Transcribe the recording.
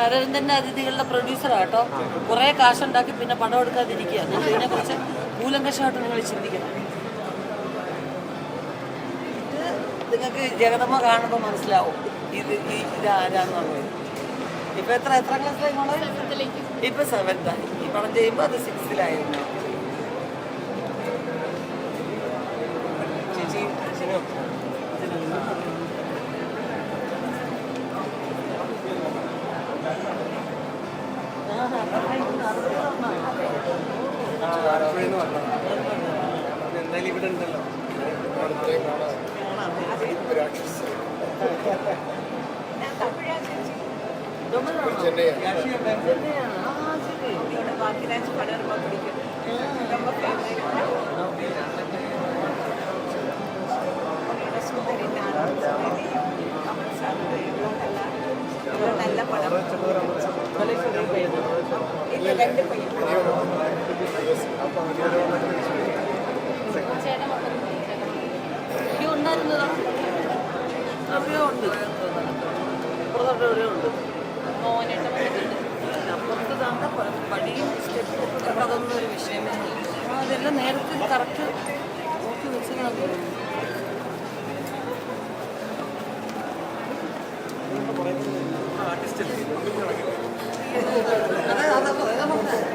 അരവിന്ദന്റെ അതിഥികളുടെ പ്രൊഡ്യൂസറാണ് കേട്ടോ. കുറേ കാശുണ്ടാക്കി പിന്നെ പടം എടുക്കാതിരിക്കുക. ഇതിനെക്കുറിച്ച് കൂലങ്കഷമായിട്ട് നിങ്ങൾ ചിന്തിക്കണം. ഇത് നിങ്ങൾക്ക് ജഗദമ്മ കാണുമ്പോൾ മനസ്സിലാവും ഇതാരാന്നുള്ളത്. ഇപ്പൊ എത്രാം ക്ലാസ്സിലായി മോളെ? ഇപ്പൊ 7th ആയി. ഈ പടം ചെയ്യുമ്പോൾ അത് 6th-ലായിരുന്നു. ചേച്ചി എന്തായാലും ഇവിടെ ഉണ്ടല്ലോ. നല്ല പടം. ഉണ്ടായിരുന്നതാ അവിടെയോ ഉണ്ട്, അപ്പുറത്തോട്ട് എവിടെയോ ഉണ്ട്. അപ്പുറത്ത് താണ്ട പടിയും സ്റ്റെപ്പൊക്കെ അതൊന്നും ഒരു വിഷയമേ ഇല്ല. അതെല്ലാം നേരത്തെ കറക്റ്റ് നോക്കി വെച്ചതാണ് തോന്നുന്നു. ആർട്ടിസ്റ്റ് അതെ